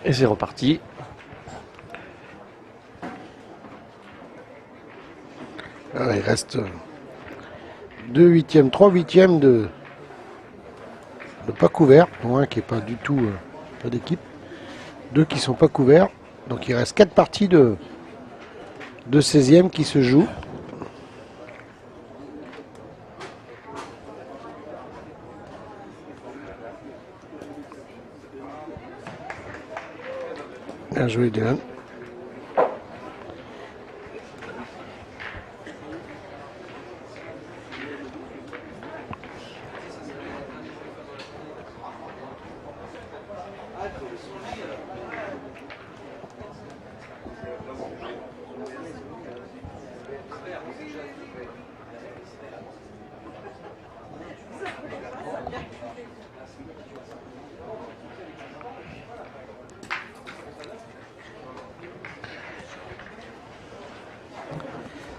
Et c'est reparti. Alors, il reste 2 huitièmes, 3 huitièmes de pas couverts, dont un qui n'est pas du tout pas d'équipe. 2 qui ne sont pas couverts. Donc il reste 4 parties de 16e qui se jouent. Bien joué Dylan.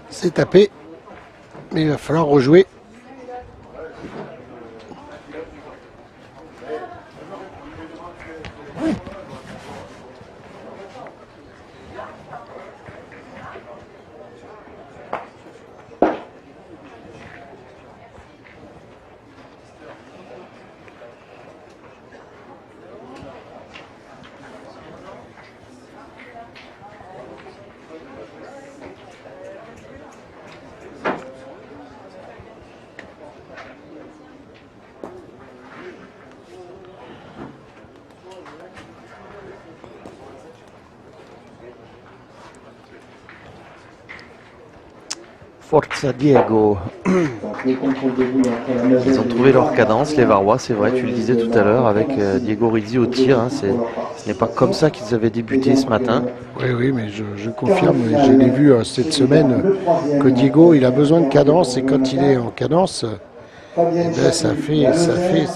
C'est tapé, mais il va falloir rejouer. Forza Diego. Ils ont trouvé leur cadence, les Varois, c'est vrai, tu le disais tout à l'heure, avec Diego Rizzi au tir. Hein, ce n'est pas comme ça qu'ils avaient débuté ce matin. Oui, mais je confirme, je l'ai vu cette semaine, que Diego, il a besoin de cadence, et quand il est en cadence, eh ben, ça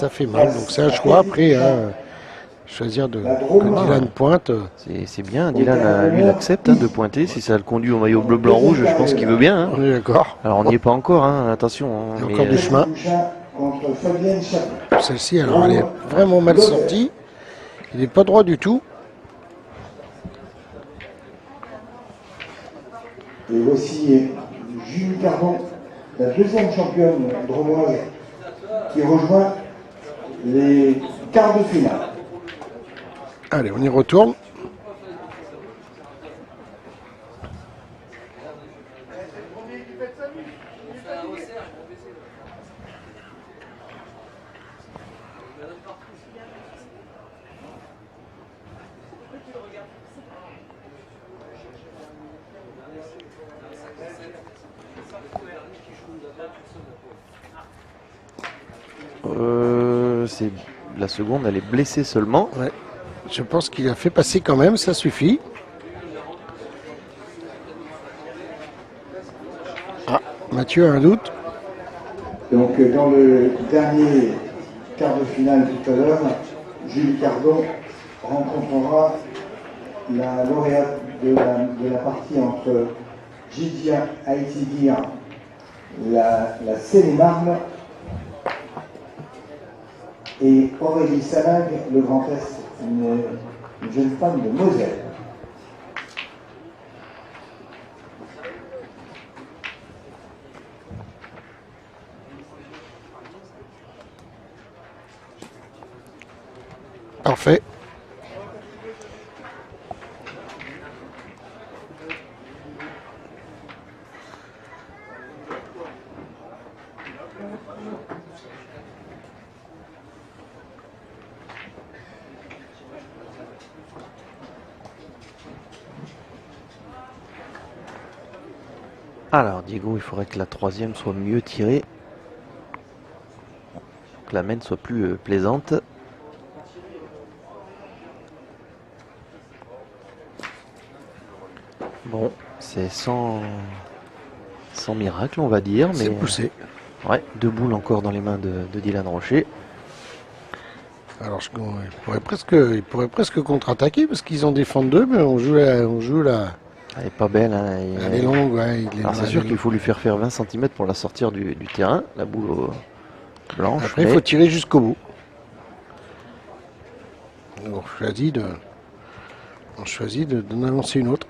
fait mal. Donc c'est un choix après. Choisir que Dylan pointe. C'est bien, Dylan, lui, il accepte de pointer. Si ça le conduit au maillot bleu-blanc-rouge, je pense qu'il veut bien. Hein. On est d'accord. Alors on n'y est pas encore, hein, attention. Hein, il y a encore du chemin. Celle-ci, alors elle est vraiment mal sortie. Il n'est pas droit du tout. Et voici Julie Cardon, la deuxième championne drômoise, qui rejoint les quarts de finale. Allez, on y retourne. C'est la seconde, elle est blessée seulement. Ouais. Je pense qu'il a fait passer quand même, ça suffit. Ah, Mathieu a un doute. Donc dans le dernier quart de finale tout à l'heure, Julie Cardon rencontrera la lauréate de la partie entre Jidia Aïtidir, la Seine-et-Marne, et Aurélie Salag, le Grand Est, une jeune femme de Moselle. Parfait. Alors Diego, il faudrait que la troisième soit mieux tirée. Que la main soit plus plaisante. Bon, c'est sans miracle, on va dire. C'est mais poussé. Ouais, 2 boules encore dans les mains de Dylan Rocher. Alors, il pourrait presque contre-attaquer parce qu'ils en défendent 2, mais on joue la. Elle est pas belle. Hein, elle est longue, ouais. Alors c'est sûr qu'il faut lui faire 20 cm pour la sortir du terrain, la boule blanche. Après, il faut tirer jusqu'au bout. On choisit On choisit d'en annoncer une autre.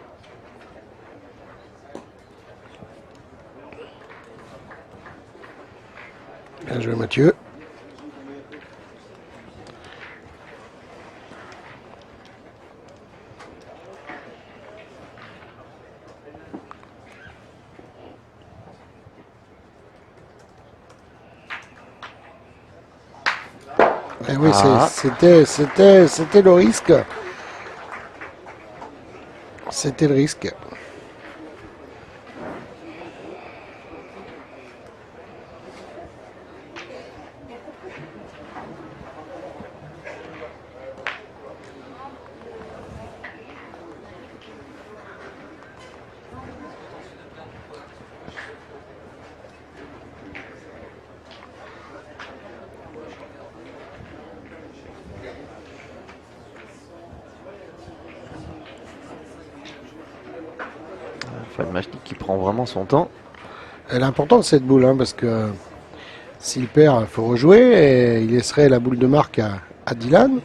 Bien joué Mathieu. Eh oui, c'était le risque. C'était le risque. Fred Machnik qui prend vraiment son temps. Elle est importante cette boule, hein, parce que s'il perd, il faut rejouer et il laisserait la boule de marque à Dylan.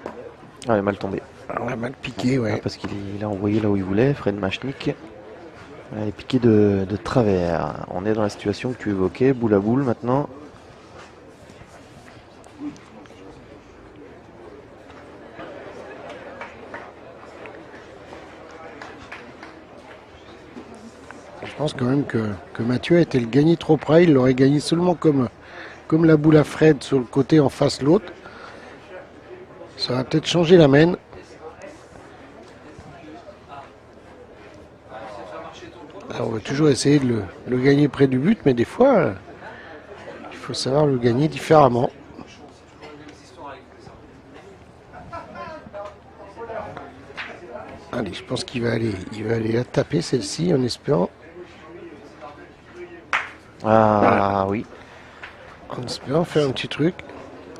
Ah, elle est mal tombée. On a mal piqué, ouais. Parce qu'il a envoyé là où il voulait, Fred Machnik. Elle est piquée de travers. On est dans la situation que tu évoquais, boule à boule maintenant. Je pense quand même que Mathieu a été le gagné trop près. Il l'aurait gagné seulement comme la boule à Fred sur le côté en face l'autre. Ça va peut-être changer la main. Alors, on va toujours essayer de le gagner près du but, mais des fois, il faut savoir le gagner différemment. Allez, je pense qu'il va aller la taper celle-ci en espérant. Ah oui. En espérant faire un petit truc.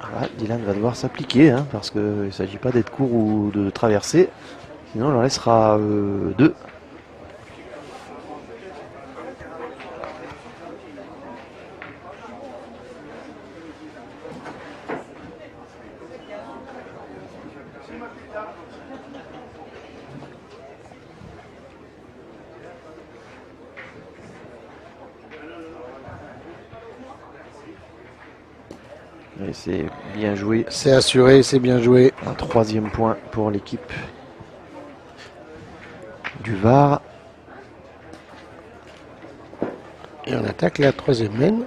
Ah, Dylan va devoir s'appliquer, hein, parce qu'il ne s'agit pas d'être court ou de traverser. Sinon, on en laissera 2. Et c'est bien joué. C'est assuré, c'est bien joué. Un 3e point pour l'équipe du Var. Et on attaque la 3e main.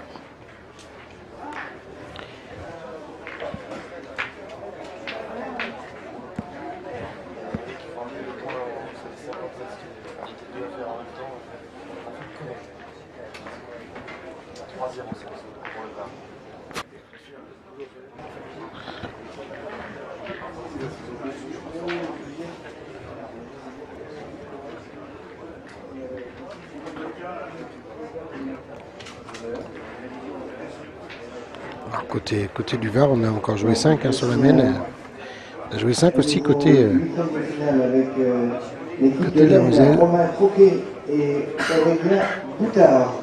Alors côté du Var, on a encore joué 5 sur la main. On a joué 5 aussi côté l'équipe de la Moselle. Romain Croquet et Aurélien Boutard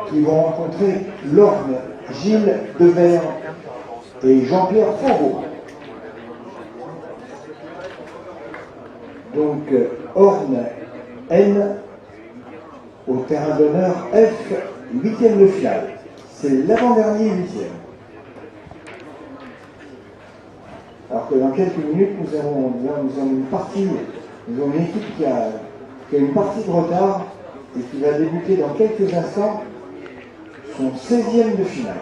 qui vont rencontrer Lorne, Gilles Devers et Jean-Pierre Fourbeau. Donc Orne N au terrain d'honneur F, 8e de finale. C'est l'avant-dernier 8e. Alors que dans quelques minutes, nous avons une partie, nous avons une équipe qui a une partie de retard et qui va débuter dans quelques instants son 16e de finale.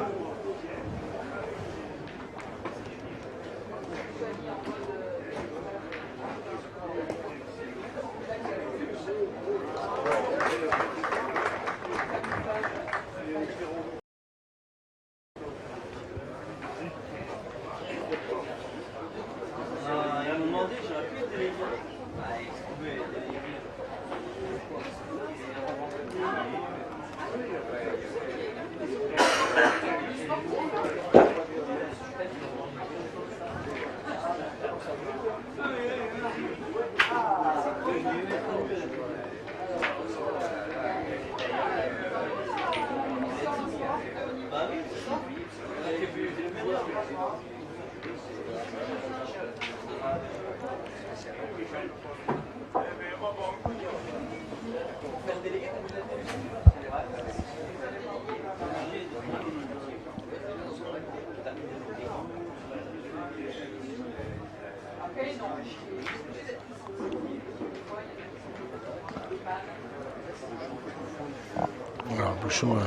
Alors, Bouchon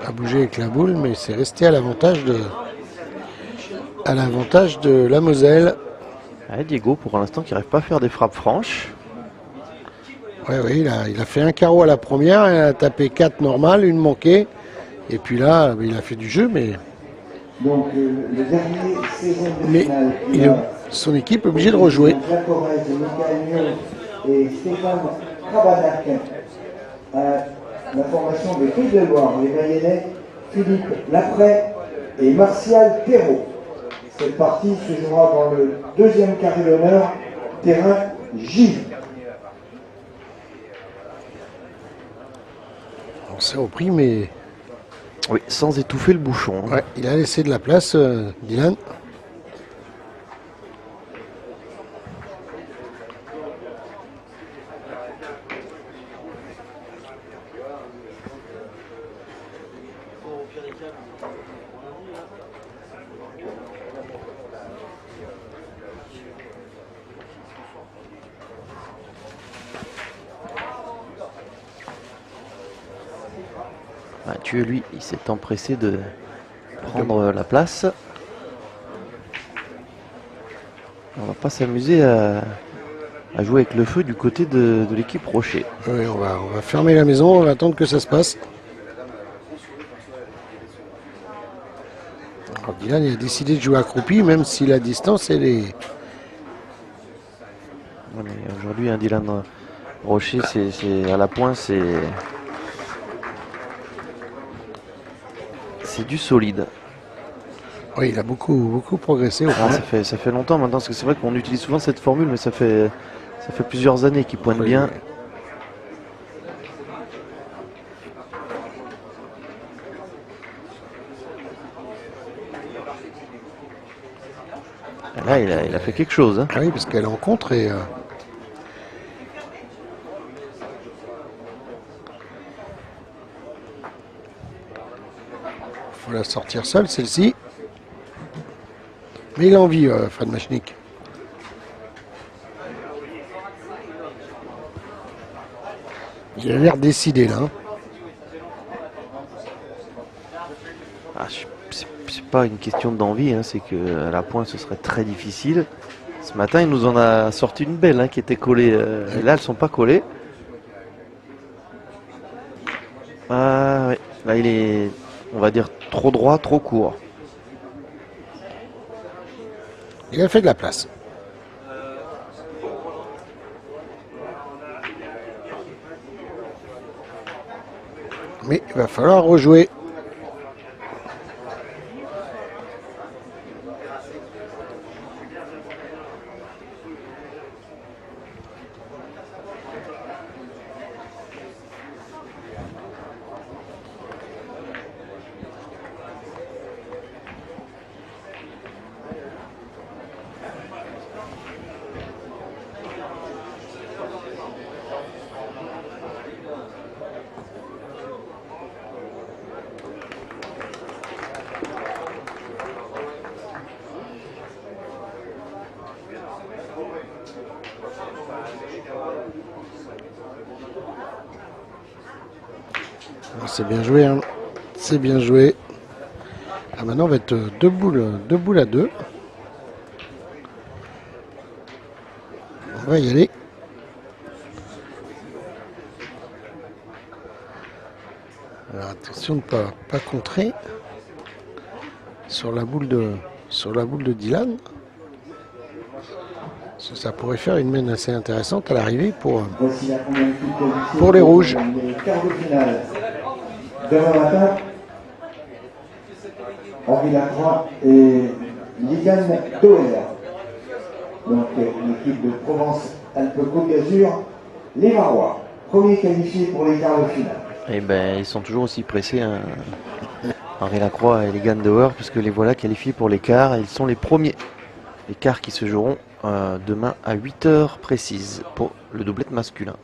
a bougé avec la boule, mais c'est resté à l'avantage de la Moselle. Ouais, Diego, pour l'instant, qui n'arrive pas à faire des frappes franches. Oui, il a fait un carreau à la première, il a tapé 4 normales, une manquée. Et puis là, il a fait du jeu, mais Donc, le dernier saison de finale. son équipe est obligée de rejouer. Jacques Corrèze, Michael Mion et Stéphane Krabanac. La formation des Pays de Loire, les Mayennais, Philippe Laprès et Martial Perrault. Cette partie se jouera dans le deuxième carré d'honneur, terrain J. On s'est repris, mais Oui, sans étouffer le bouchon. ouais, il a laissé de la place, Dylan. Mathieu, lui, il s'est empressé de prendre la place. On va pas s'amuser à jouer avec le feu du côté de l'équipe Rocher. Oui, on va fermer la maison, on va attendre que ça se passe. Alors, Dylan il a décidé de jouer accroupi, même si la distance elle est. Ouais, mais aujourd'hui, un Dylan Rocher, c'est à la pointe, c'est du solide. Oui, il a beaucoup progressé au point. Ça fait longtemps maintenant, parce que c'est vrai qu'on utilise souvent cette formule, mais ça fait plusieurs années qu'il pointe bien. Là, il a fait quelque chose. Hein. Ah oui, parce qu'elle est en contre et. Faut la sortir seule, celle-ci. Mais il a envie, Fred Machnik. Il a l'air décidé là. Hein. Ah, c'est pas une question d'envie, hein, c'est que à la pointe ce serait très difficile. Ce matin, il nous en a sorti une belle qui était collée. Et là, elles sont pas collées. Ah ouais, là il est, on va dire, trop droit, trop court. Il a fait de la place. Mais il va falloir rejouer. C'est bien joué, hein. C'est bien joué. Ah, maintenant, on va être deux boules à deux. On va y aller. Alors, attention de ne pas contrer sur la boule de Dylan. Ça pourrait faire une mène assez intéressante à l'arrivée pour les rouges. Demain matin, Henri Lacroix et Ligan Toer. Donc l'équipe de Provence-Alpes-Côte d'Azur, les Varois, premiers qualifiés pour les quarts de finale. Et ben ils sont toujours aussi pressés Henri Lacroix et les Gandauer, puisque les voilà qualifiés pour les quarts. Et ils sont les premiers. Les quarts qui se joueront demain à 8 heures précises pour le doublette masculin.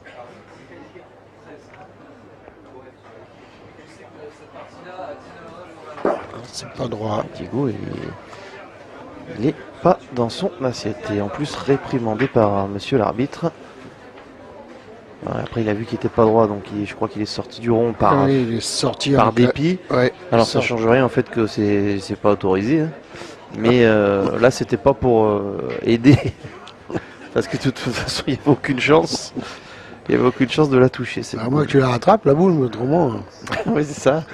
C'est pas droit. Diego, il est pas dans son assiette. Et en plus réprimandé par monsieur l'arbitre. Après, il a vu qu'il était pas droit, donc je crois qu'il est sorti du rond par, Oui, il est sorti par avec dépit. Ouais, Alors ça change rien en fait que c'est pas autorisé. Hein. Mais là, c'était pas pour aider. Parce que de toute façon, il n'y avait aucune chance. Il n'y avait aucune chance de la toucher. À moins que tu la rattrapes, la boule, mais autrement. Oui, c'est ça.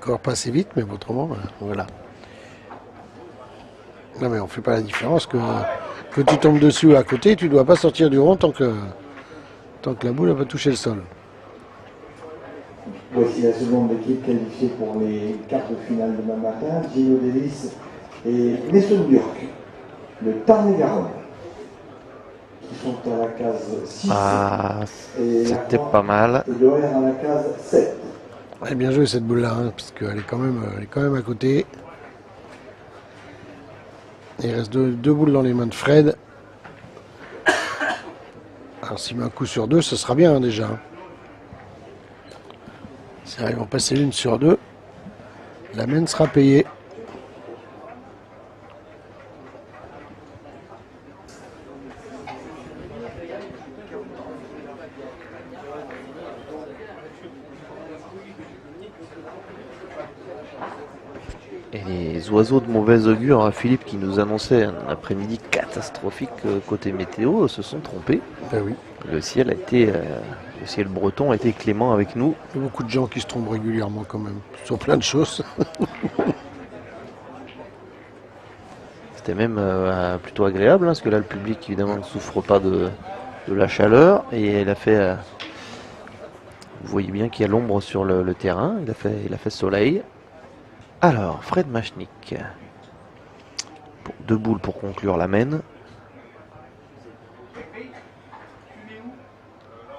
Encore pas assez vite, mais autrement, voilà. Non, mais on fait pas la différence que tu tombes dessus ou à côté, tu dois pas sortir du rond tant que la boule n'a pas touché le sol. Voici la seconde équipe qualifiée pour les quarts de finale demain matin. Gino Delis et Messon-Burk, le Tarn-et-Garonne, qui sont à la case 6. Ah, et c'était pas mal. Et l'OR à la case 7. Elle est bien jouée cette boule-là, hein, parce qu'elle est quand même à côté. Il reste deux boules dans les mains de Fred. Alors s'il met un coup sur deux, ce sera bien hein, déjà. S'il arrive à en passer une sur deux, la main sera payée. Et les oiseaux de mauvais augure, hein, Philippe qui nous annonçait un après-midi catastrophique côté météo, se sont trompés. Ben oui. Le ciel breton a été clément avec nous. Il y a beaucoup de gens qui se trompent régulièrement quand même, sur plein de choses. C'était même plutôt agréable, hein, parce que là le public évidemment ne souffre pas de la chaleur. Et elle a fait... vous voyez bien qu'il y a l'ombre sur le terrain, il a fait soleil. Alors, Fred Machnik. Deux boules pour conclure la mène.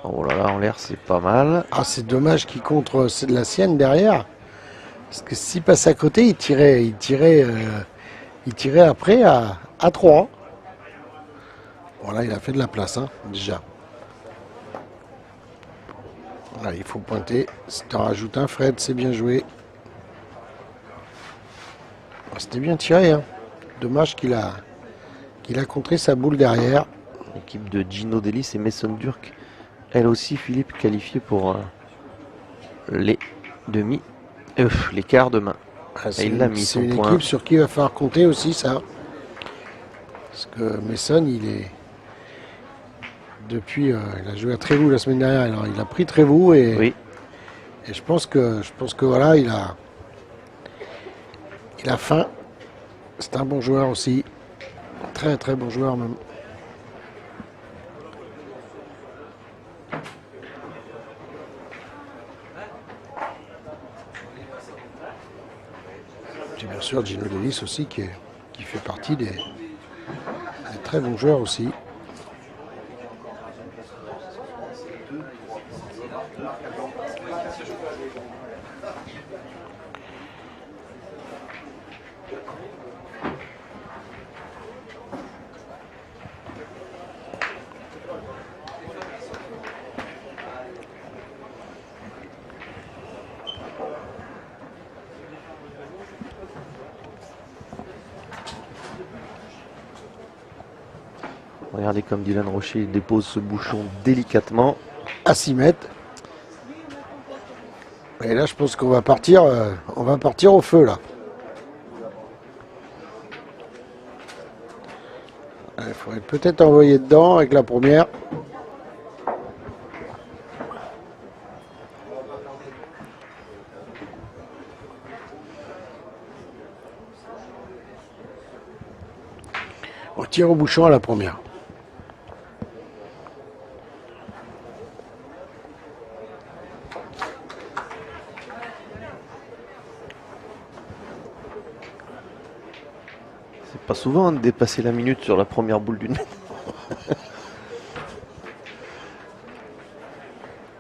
Oh là là, en l'air, c'est pas mal. Ah, c'est dommage qu'il contre c'est de la sienne derrière. Parce que s'il passe à côté, il tirait après à 3. Voilà, il a fait de la place, hein, déjà. Voilà, il faut pointer. Si tu en rajoutes un, Fred, c'est bien joué. C'était bien tiré, hein. Dommage qu'il a contré sa boule derrière. L'équipe de Gino Delis et Messon-Burk. Elle aussi, Philippe, qualifiée pour les demi, les quarts demain. Il l'a mis C'est son une point. équipe sur qui il va falloir compter aussi, ça. Parce que Messon, il a joué à Trévoux la semaine dernière. Alors, il a pris Trévoux et je pense que voilà, il a faim. C'est un bon joueur aussi. Très très bon joueur même. J'ai bien sûr Gino Delis aussi qui fait partie des très bons joueurs aussi. Regardez comme Dylan Rocher dépose ce bouchon délicatement. À 6 mètres. Et là, je pense qu'on va partir, au feu là. Il faudrait peut-être envoyer dedans avec la première. On tire au bouchon à la première. C'est pas souvent de dépasser la minute sur la première boule d'une.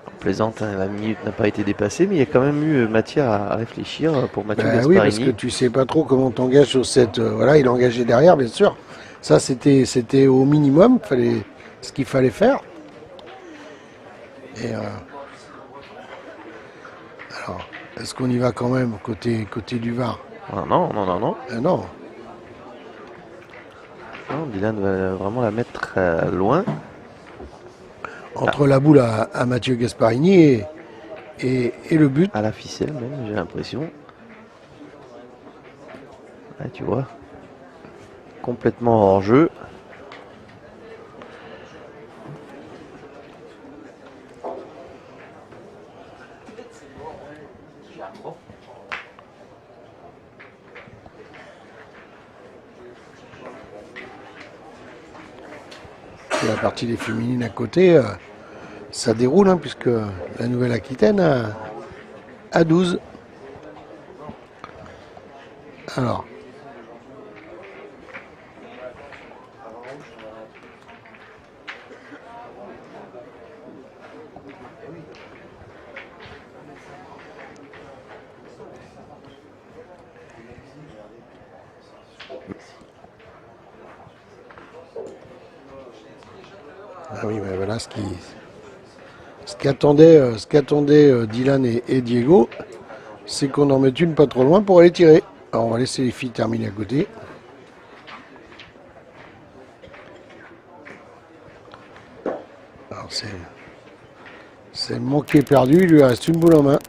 En plaisante, hein, la minute n'a pas été dépassée, mais il y a quand même eu matière à réfléchir pour Mathieu Oui, parce Gasparini. que tu sais pas trop comment t'engages sur cette. Voilà, il est engagé derrière, bien sûr. Ça, c'était au minimum, fallait ce qu'il fallait faire. Et alors, est-ce qu'on y va quand même côté du VAR? Ah, non, non, non, non. Non. Non, Dylan va vraiment la mettre loin. Entre la boule à Mathieu Gasparini et le but. À la ficelle même, j'ai l'impression. Ouais, tu vois. Complètement hors jeu. La partie des féminines à côté, ça déroule, hein, puisque la Nouvelle-Aquitaine a 12. Alors. Ah oui, mais voilà ce qu'attendaient Dylan et Diego, c'est qu'on en mette une pas trop loin pour aller tirer. Alors on va laisser les filles terminer à côté. Alors c'est le manqué perdu, il lui reste une boule en main.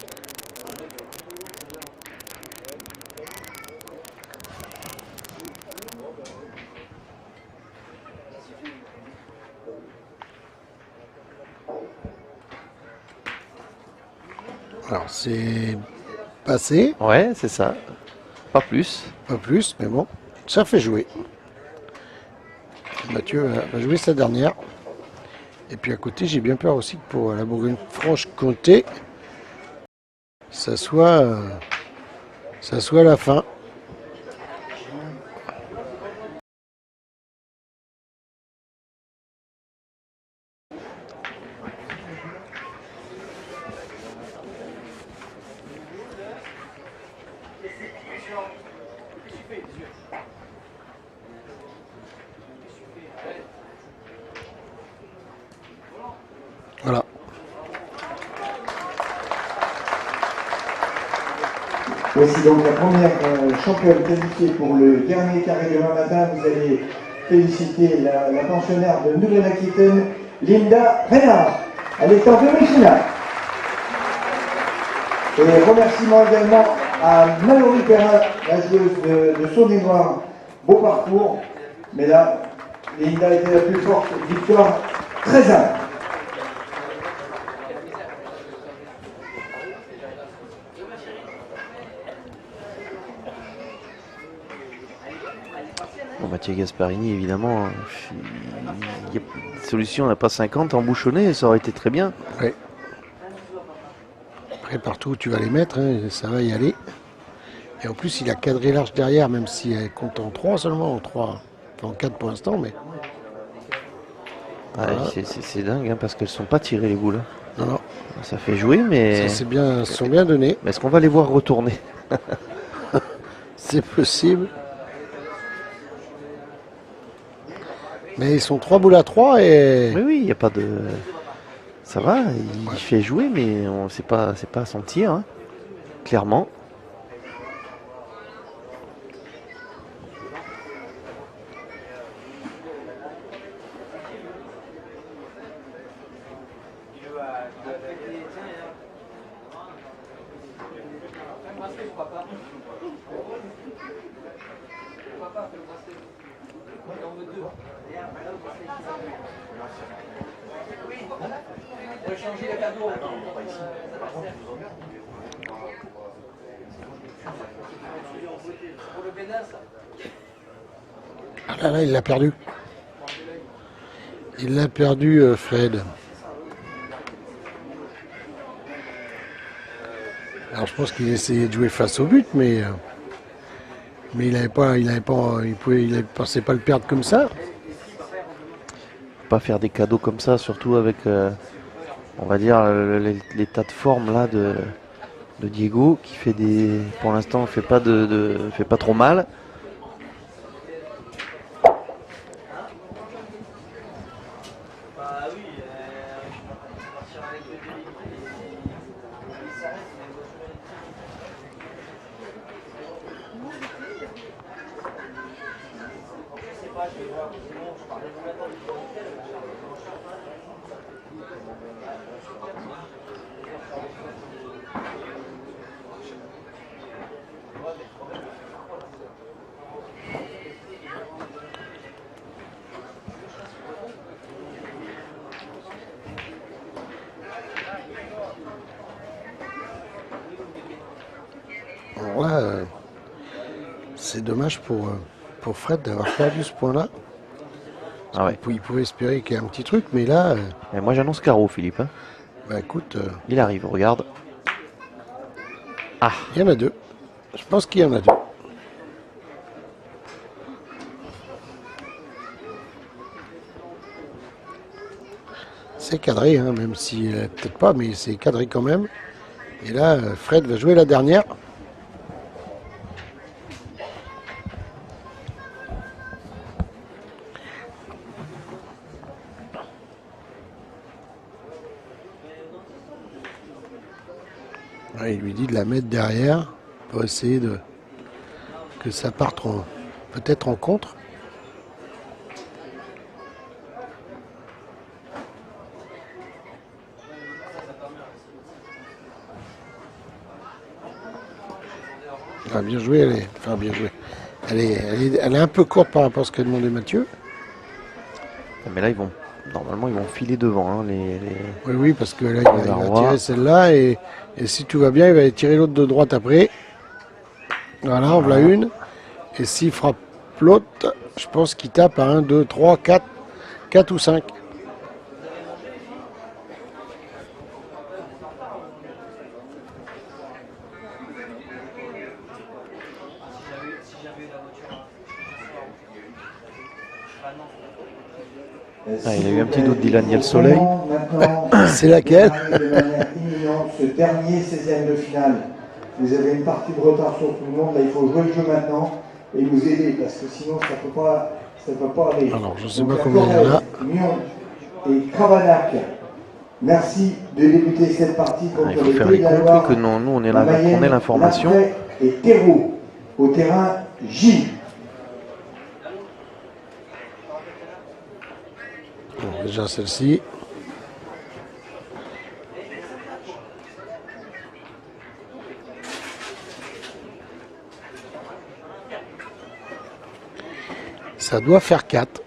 Alors c'est passé, Ouais, c'est ça. Pas plus. pas plus, mais bon, ça fait jouer. Mathieu va jouer sa dernière. Et puis à côté, j'ai bien peur aussi que pour la Bourgogne-Franche-Comté, ça soit la fin. Voilà. Voici donc la première championne qualifiée pour le dernier carré demain matin. Vous allez féliciter la pensionnaire de Nouvelle-Aquitaine, Linda Reynard. Elle est en demi-finale. Et remerciements également à Mallory Perrin, la joueuse de Saône-et-Loire. Beau parcours, mais là, Linda était la plus forte. Victoire 13-1. Bon, Mathieu Gasparini, évidemment, solution, on n'a pas 50 embouchonnés, ça aurait été très bien. Ouais. Après, partout où tu vas les mettre, hein, ça va y aller. Et en plus, il a cadré large derrière, même si elle compte en 3 seulement, en 4 pour l'instant, mais. Ouais, Voilà. c'est dingue, hein, parce qu'elles ne sont pas tirées les boules. Non, non, Ça fait jouer, mais ça sont bien donnés. est-ce qu'on va les voir retourner? C'est possible. Mais ils sont 3 boules à 3 et. Oui, oui, il n'y a pas de... Ça va, il fait jouer, mais c'est pas son tir, hein, clairement. Ah là là, il l'a perdu. Il l'a perdu, Fred. Alors je pense qu'il essayait de jouer face au but, mais il pensait pas le perdre comme ça. Pas faire des cadeaux comme ça, surtout avec on va dire, l'état de forme là de Diego, qui fait pour l'instant, fait pas fait pas trop mal. Alors là, c'est dommage pour Fred d'avoir perdu ce point-là. Ah ouais. Il pouvait espérer qu'il y ait un petit truc, mais là, Et moi j'annonce carreau, Philippe. Hein. bah écoute, Il arrive, regarde. Ah, il y en a deux. Je pense qu'il y en a deux. C'est cadré, hein, même si peut-être pas, mais c'est cadré quand même. Et là, Fred va jouer la dernière. Ouais, il lui dit de la mettre derrière pour essayer que ça parte peut-être en contre. Ah, bien joué, enfin bien joué. Elle est un peu courte par rapport à ce qu'a demandé Mathieu. mais là normalement ils vont filer devant. Hein, Oui, parce que là, il va tirer celle-là et si tout va bien, il va tirer l'autre de droite après. Voilà, on voilà une. Et s'il frappe l'autre, je pense qu'il tape à 1, 2, 3, 4 ou 5. Ah, il a eu un petit doute, Dylan, il y a le soleil. C'est laquelle? De manière imminente, ce dernier 16e de finale. Vous avez une partie de retard sur tout le monde, là il faut jouer le jeu maintenant et nous aider, parce que sinon ça ne peut pas aller. Alors je ne sais pas combien il y en a. Mion et Cravanac, merci de débuter cette partie contre il faut faire les comptes, que nous on est l'information. Et Terreau, au terrain J. Bon, déjà celle-ci. Ça doit faire 4.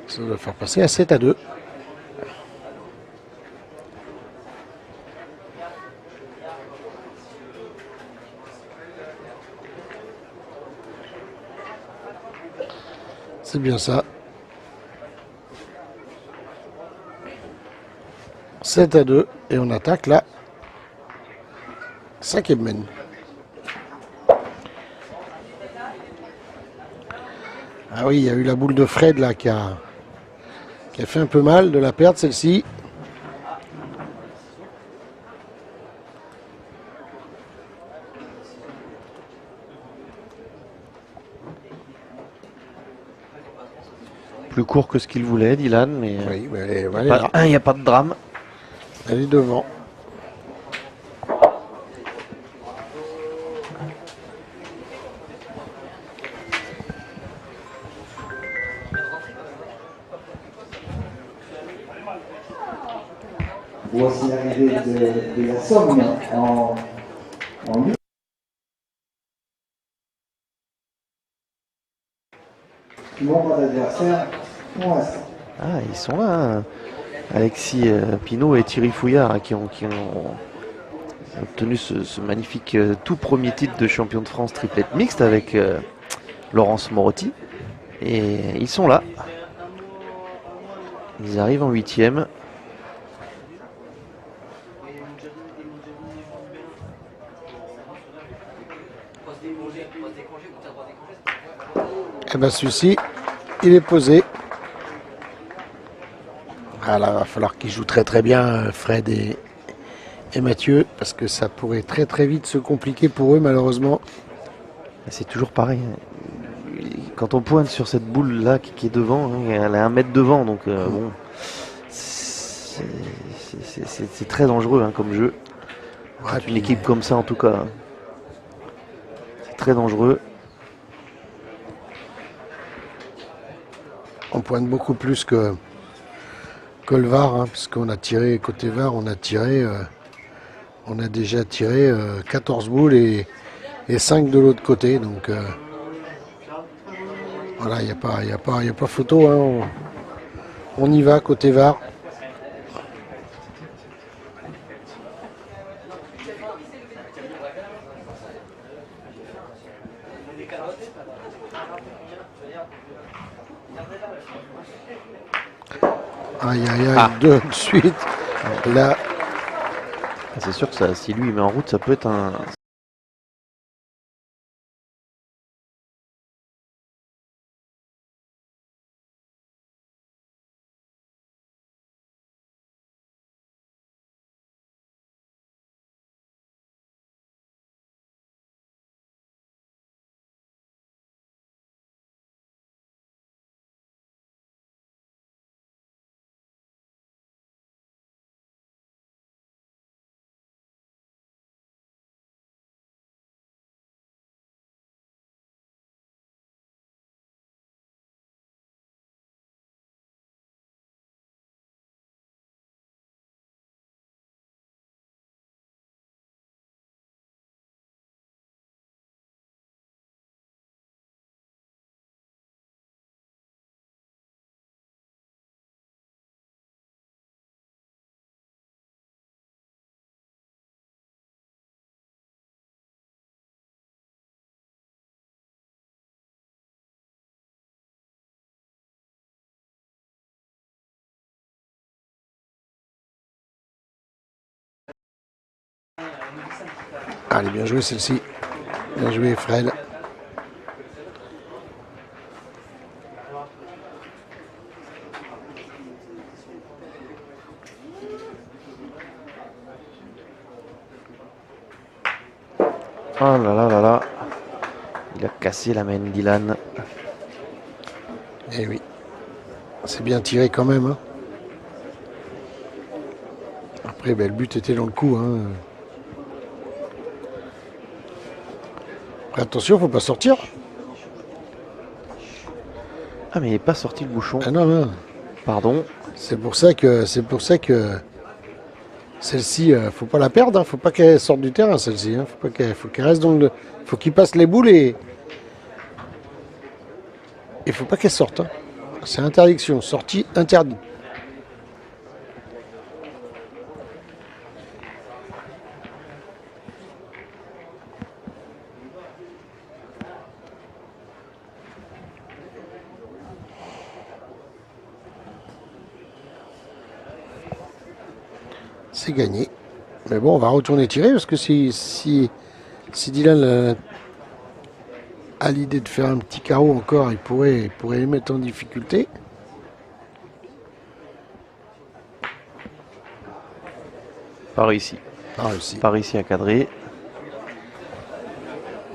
Ça doit faire passer à 7-2. C'est bien ça. 7-2 et on attaque la 5e mène. Ah oui, il y a eu la boule de Fred là qui a fait un peu mal de la perdre celle-ci. Plus court que ce qu'il voulait, Dylan, mais oui, il n'y a pas de drame. Elle est devant. Voici l'arrivée de la Somme en nombre d'adversaires pour l'instant. Ah, ils sont là, hein. Alexis Pinault et Thierry Fouillard hein, qui ont obtenu ce magnifique tout premier titre de champion de France triplette mixte avec Laurence Morotti. Et ils sont là. Ils arrivent en 8e. ben celui-ci, il est posé. Voilà, va falloir qu'ils jouent très très bien, Fred et Mathieu, parce que ça pourrait très très vite se compliquer pour eux, malheureusement. C'est toujours pareil, hein. Quand on pointe sur cette boule là qui est devant, hein, elle est 1 mètre devant, donc bon, c'est très dangereux hein, comme jeu. Ouais, Une puis, équipe comme ça en tout cas, hein, c'est très dangereux. on pointe beaucoup plus que le VAR, hein, parce qu'on a tiré, côté VAR, on a déjà tiré 14 boules et 5 de l'autre côté, donc voilà, il n'y a pas photo, hein, on y va côté VAR. Aïe aïe aïe, Ah. 2 de suite. Là, C'est sûr que ça, si lui il met en route, ça peut être un. allez, bien joué celle-ci. Bien joué Fred. Oh là là là là. Il a cassé la main Dylan. Eh oui, c'est bien tiré quand même, hein. Après, ben, le but était dans le coup, hein. Après, attention, faut pas sortir. Ah mais il n'est pas sorti le bouchon. Ah non, non. Pardon. C'est pour ça que celle-ci, faut pas la perdre, hein. Faut pas qu'elle sorte du terrain, celle-ci, hein. Faut qu'elle reste dans le. Faut qu'il passe les boules et faut pas qu'elle sorte, hein. C'est interdiction, sortie interdite. C'est gagné. Mais bon, on va retourner tirer parce que si Dylan a l'idée de faire un petit carreau encore, il pourrait les mettre en difficulté. Par ici. Pas réussi. Par ici à cadrer.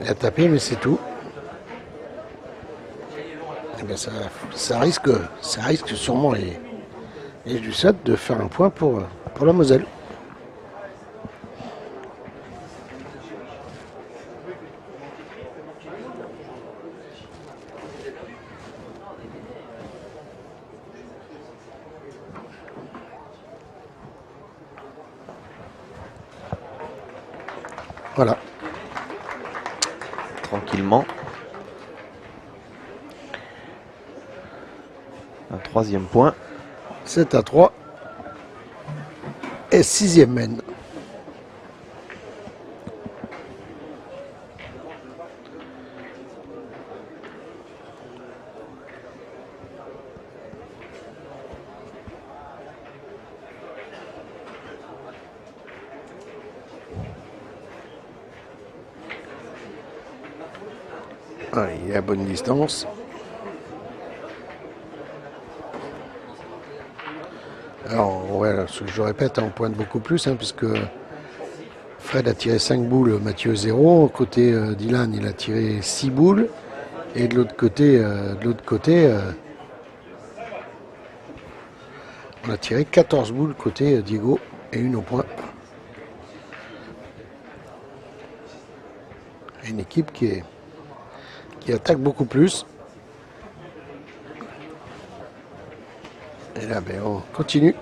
Il a tapé, mais c'est tout. Eh bien, ça risque sûrement les Dussat de faire un point pour la Moselle. Voilà. Tranquillement. Un 3e point. 7-3. Et 6e mène. Allez, il est à bonne distance. Alors, ouais, je répète, on pointe beaucoup plus, hein, puisque Fred a tiré 5 boules, Mathieu 0. Côté Dylan, il a tiré 6 boules. Et de l'autre côté, on a tiré 14 boules côté Diego et une au point. Une équipe qui attaque beaucoup plus. Et là, ben, on continue.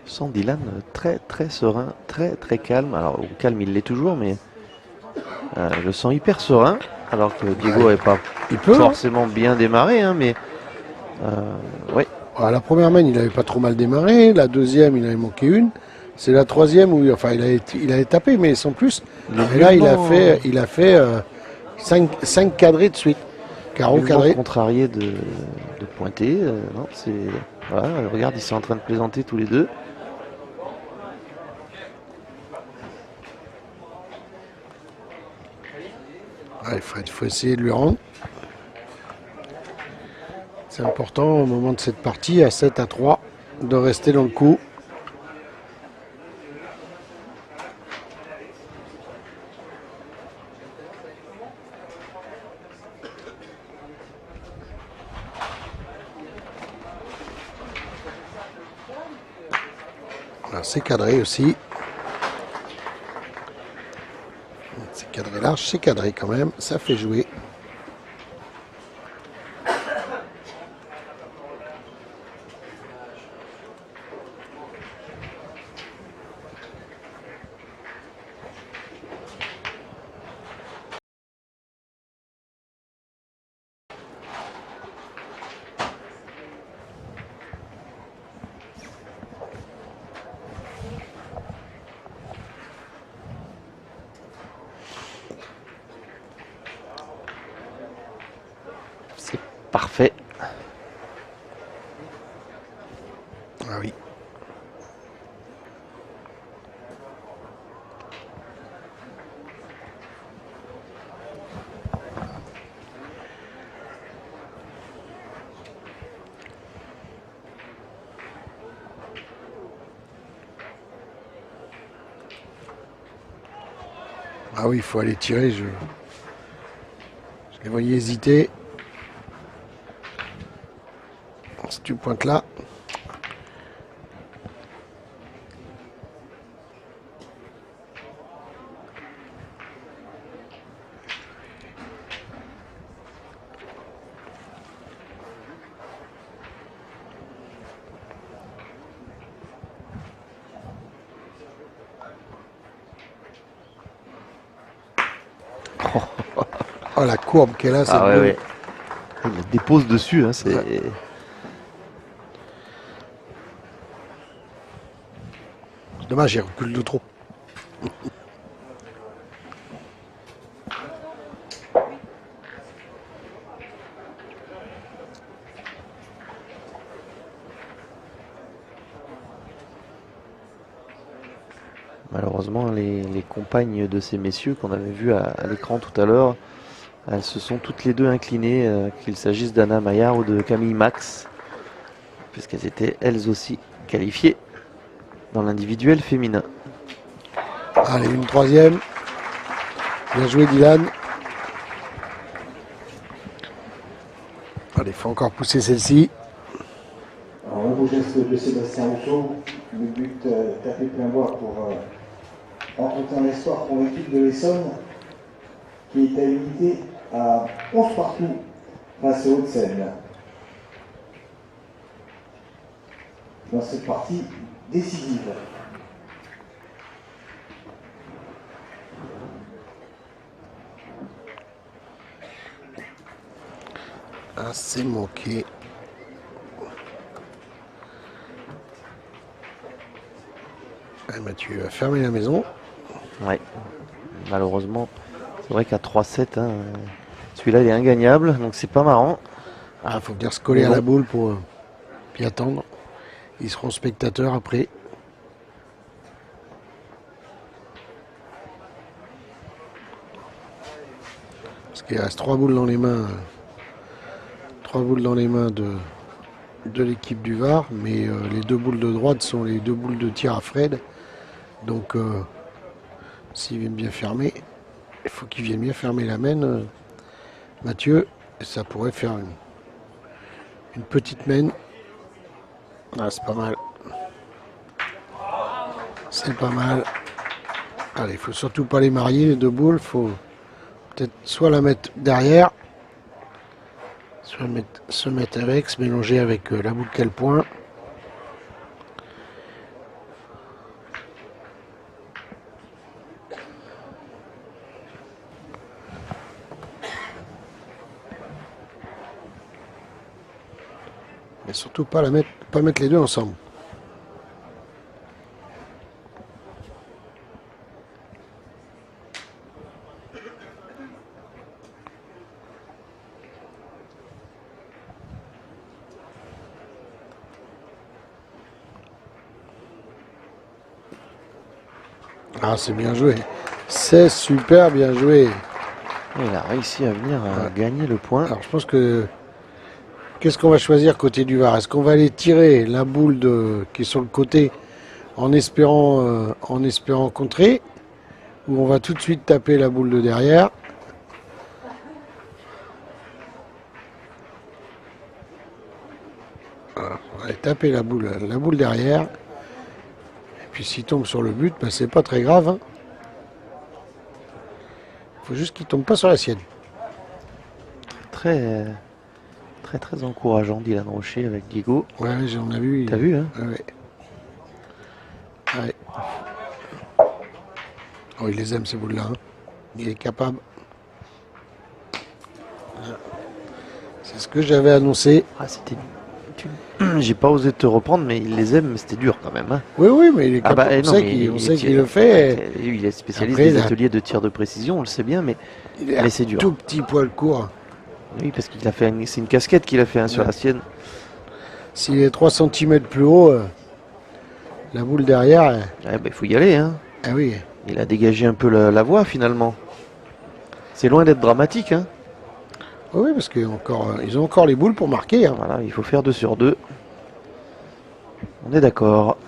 Sans Dylan très très serein, très très calme. Alors au calme il l'est toujours, mais je le sens hyper serein. Alors que Diego n'avait pas Il peut, hein. forcément bien démarré, hein, mais ouais. À la première main, il n'avait pas trop mal démarré. La deuxième, il avait manqué une. C'est la troisième où il avait tapé, mais sans plus. Et là, il a fait 5 cadrés de suite. Carreau cadré. Contrarié de pointer. Non, c'est voilà, regarde, ils sont en train de plaisanter tous les deux. Ouais, Fred, il faut essayer de lui rendre. C'est important au moment de cette partie, à 7-3, de rester dans le coup. C'est cadré aussi. C'est cadré large, c'est cadré quand même. Ça fait jouer. C'est parfait. Ah oui. Ah oui, il faut aller tirer. Je les voyais hésiter. Si tu pointes là. Oh, la courbe qu'elle a, cette boule. Ouais. Il la dépose dessus, hein, c'est. Ouais. Dommage, il recule de trop. Malheureusement, les compagnes de ces messieurs qu'on avait vus à l'écran tout à l'heure, elles se sont toutes les deux inclinées, qu'il s'agisse d'Anna Maillard ou de Camille Max, puisqu'elles étaient elles aussi qualifiées dans l'individuel féminin. Allez, une troisième. Bien joué, Dylan. Allez, il faut encore pousser celle-ci. Alors, un beau geste de Sébastien Rousseau. Le but tapé plein bois pour entretenir l'espoir pour l'équipe de l'Essonne, qui est habilitée à 11 partout face aux Hauts-de-Seine. Dans cette partie décisive. Ah, c'est manqué. Ah, Mathieu a fermé la maison. Ouais. Malheureusement, C'est vrai qu'à 3-7, hein, celui-là il est ingagnable, donc c'est pas marrant. Ah, faut bien se coller Mais à bon. la boule pour puis attendre. Ils seront spectateurs après. Parce qu'il reste 3 boules dans les mains. 3 boules dans les mains de l'équipe du Var, mais les 2 boules de droite sont les 2 boules de tir à Fred. Donc s'ils viennent bien fermer, il faut qu'ils viennent bien fermer la main, Mathieu, et ça pourrait faire une petite main. Ah, c'est pas mal. C'est pas mal. Allez, il faut surtout pas les marier, les 2 boules. Faut peut-être soit la mettre derrière, soit se mettre avec, se mélanger avec la boule quel point. Mais surtout pas mettre les deux ensemble. Ah, c'est bien joué. C'est super bien joué. Il a réussi à venir gagner le point. Alors je pense que... Qu'est-ce qu'on va choisir côté du Var? Est-ce qu'on va aller tirer la boule qui est sur le côté en espérant contrer? Ou on va tout de suite taper la boule de derrière? Voilà, on va aller taper la boule derrière. Et puis s'il tombe sur le but, ben, c'est pas très grave, hein. Faut juste qu'il tombe pas sur la sienne. Très, très, très encourageant, Dylan Rocher avec Diego. Ouais, j'en ai vu. T'as vu, hein? Ouais. Ouais. Oh, il les aime ces boules-là, hein. Il est capable. C'est ce que j'avais annoncé. Ah, j'ai pas osé te reprendre, mais il les aime, mais c'était dur quand même, hein. Oui, oui, mais il est Ah bah, capable. non, on sait mais qu'il le fait. il est spécialiste Après, des il a- ateliers de tir de précision, on le sait bien, mais Il a c'est dur. tout petit poil court. Oui, parce qu'il a fait c'est une casquette qu'il a fait, hein, sur Ouais. la sienne. S'il est 3 cm plus haut, la boule derrière, Ah, bah, il faut y aller, hein. ah oui. Il a dégagé un peu la voie finalement. C'est loin d'être dramatique, hein. Oui, parce qu'ils ont encore les boules pour marquer, hein. Voilà, il faut faire 2 sur 2. On est d'accord.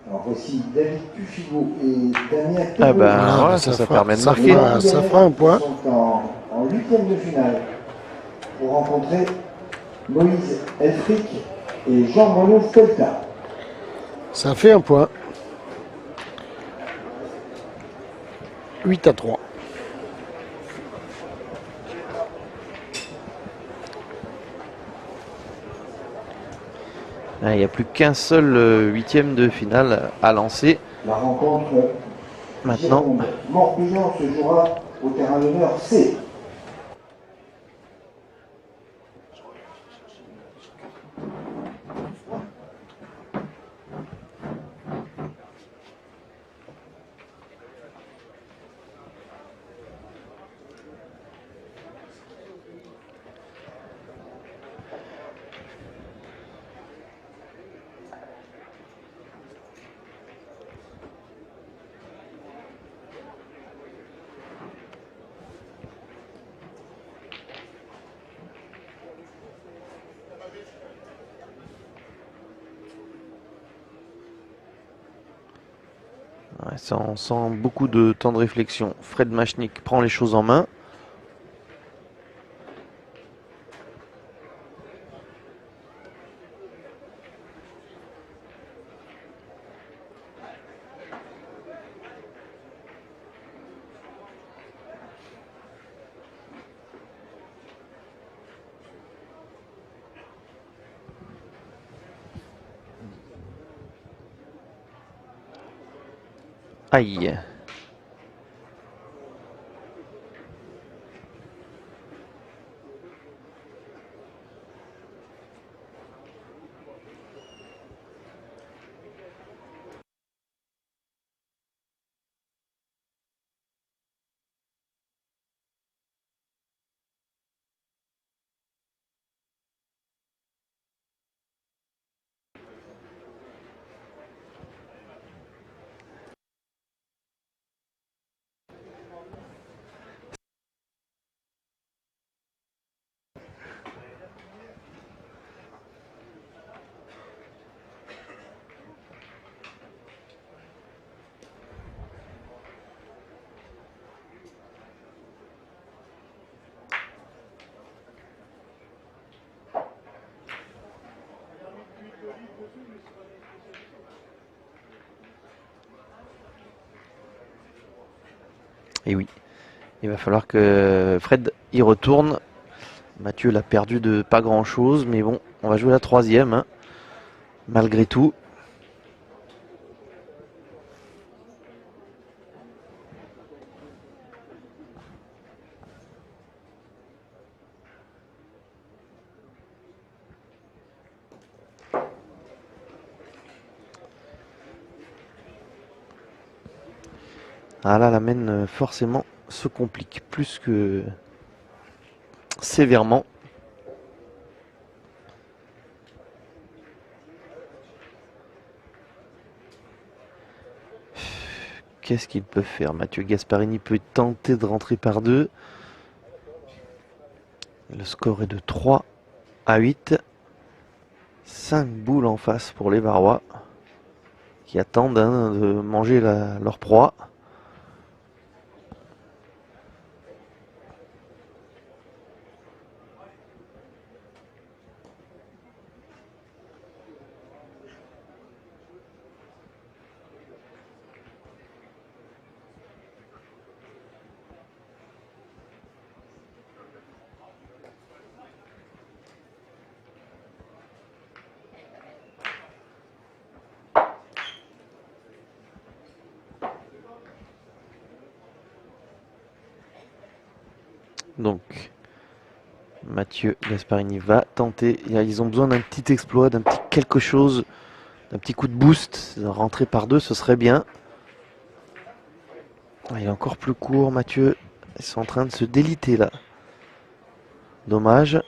Alors voici David Pufigo et Damien Ah Perrault. bah Voilà, voilà, ça permet de marquer. Ça fera un point. Ils sont en huitième de finale pour rencontrer Moïse Elfric et Jean-Renaud Felta. Ça fait un point. 8-3. Il n'y a plus qu'un seul huitième de finale à lancer. La rencontre Maintenant, Morbihan se jouera au terrain d'honneur C. ouais, ça, on sent beaucoup de temps de réflexion. Fred Machnik prend les choses en main. Aïe. Et oui, il va falloir que Fred y retourne. Mathieu l'a perdu de pas grand chose, mais bon, on va jouer la troisième, hein, malgré tout. Ah là, la main forcément se complique plus que sévèrement. Qu'est-ce qu'il peut faire? Mathieu Gasparini peut tenter de rentrer par deux. Le score est de 3-8. 5 boules en face pour les Varois qui attendent de manger leur proie. Donc, Mathieu Gasparini va tenter. Ils ont besoin d'un petit exploit, d'un petit quelque chose, d'un petit coup de boost. Rentrer par deux, ce serait bien. Il est encore plus court, Mathieu. Ils sont en train de se déliter là. Dommage.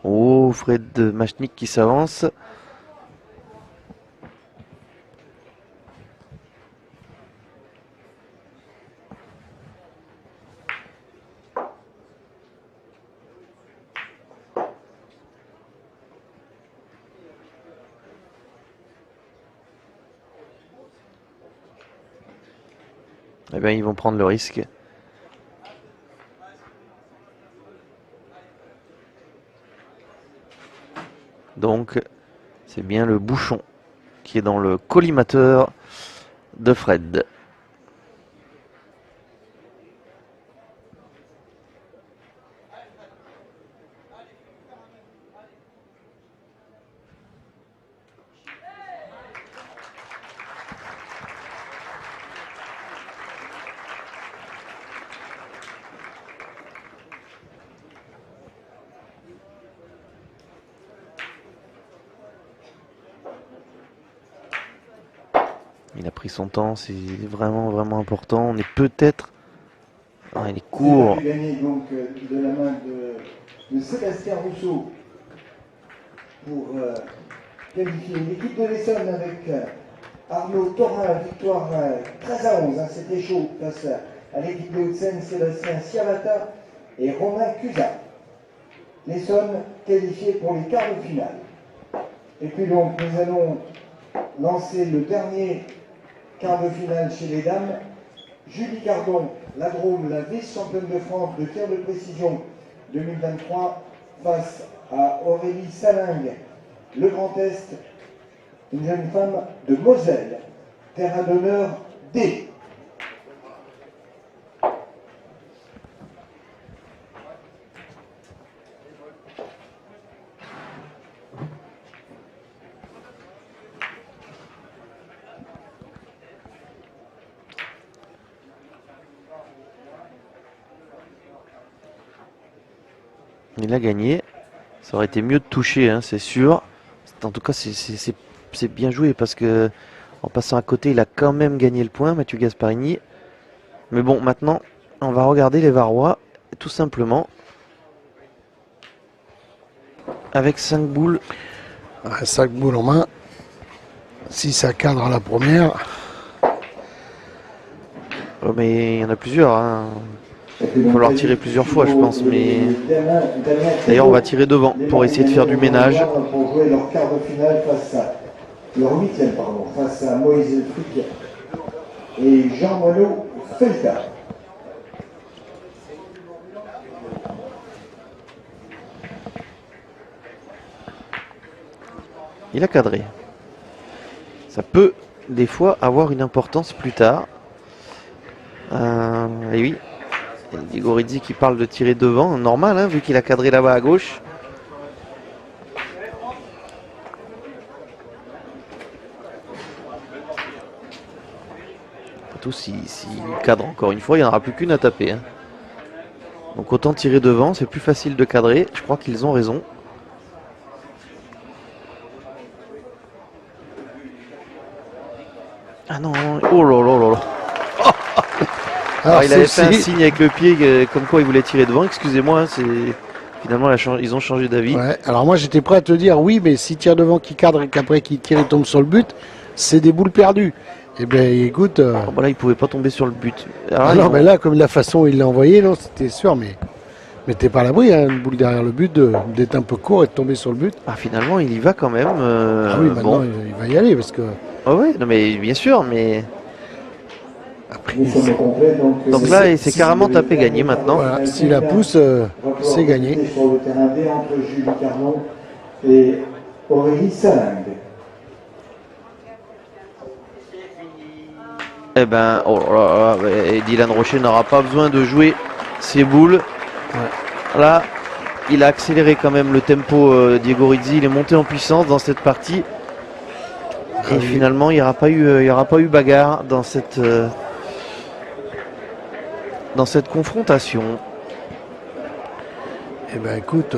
Oh, Fred Machnik qui s'avance. Eh bien, ils vont prendre le risque. Donc, c'est bien le bouchon qui est dans le collimateur de Fred. Il a pris son temps, c'est vraiment vraiment important. On est peut-être... Ah, il est court. C'est gagné donc de la main de Sébastien Rousseau pour qualifier l'équipe de l'Essonne avec Arnaud Thorin, victoire 13-11. C'était chaud face à l'équipe de Hauts-de-Seine, Sébastien Ciavata et Romain Cusa. L'Essonne qualifié pour les quarts de finale. Et puis donc nous allons lancer le dernier quart de finale chez les dames. Julie Cardon, la Drôme, la vice-championne de France de tir de précision 2023, face à Aurélie Salingue, le Grand Est, une jeune femme de Moselle, terrain d'honneur D. Il a gagné. Ça aurait été mieux de toucher, hein, c'est sûr. En tout cas, c'est bien joué parce que en passant à côté, il a quand même gagné le point, Mathieu Gasparini. Mais bon, maintenant, on va regarder les Varois, tout simplement. Avec 5 boules. 5 boules en main. Si ça cadre à la première. Oh, mais il y en a plusieurs. Hein. Il va falloir tirer plusieurs fois, je pense. Mais d'ailleurs, on va tirer devant pour essayer de faire du ménage. Pour jouer leur quart de finale face à leur huitième, pardon, face à Moïse Frick et Jean Monod Felta. Il a cadré. Ça peut des fois avoir une importance plus tard. Et oui, Diego Rizzi qui parle de tirer devant, normal hein, vu qu'il a cadré là-bas à gauche. Surtout s'il cadre encore une fois, il n'y en aura plus qu'une à taper. Hein. Donc autant tirer devant, c'est plus facile de cadrer. Je crois qu'ils ont raison. Ah non, oh là là là là. Alors, il avait fait un signe avec le pied comme quoi il voulait tirer devant. Excusez-moi, finalement ils ont changé d'avis. Ouais, alors moi j'étais prêt à te dire oui, mais s'il tire devant, qu'il cadre et qu'après qu'il tire et tombe sur le but, c'est des boules perdues. Eh bien écoute. Oh, bah là il pouvait pas tomber sur le but. Alors, non, mais là, comme la façon il l'a envoyé, non, c'était sûr, mais t'es pas à l'abri, hein, une boule derrière le but, d'être un peu court et de tomber sur le but. Ah, finalement il y va quand même. Ah oui, maintenant bon. il va y aller parce que. Ah ouais, non mais bien sûr, mais. Après, donc là, c'est carrément tapé gagné maintenant. Voilà, s'il la pousse, c'est gagné. Sur le terrain D entre Julie Carnon et Aurélie Salingue. Eh ben, oh là là, et Dylan Rocher n'aura pas besoin de jouer ses boules. Ouais. Là, il a accéléré quand même le tempo Diego Rizzi. Il est monté en puissance dans cette partie. Et finalement, il n'y aura pas eu bagarre dans cette confrontation. Eh ben écoute.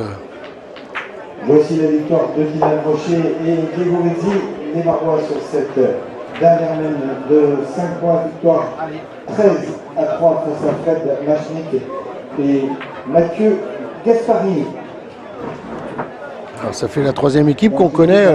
Voici la victoire de Dylan Rocher et Diego Rizzi, les Marois sur cette dernière même de 5 points, victoire 13-3 face à Fred Machnik et Mathieu Gasparini. Alors ça fait la troisième équipe qu'on connaît.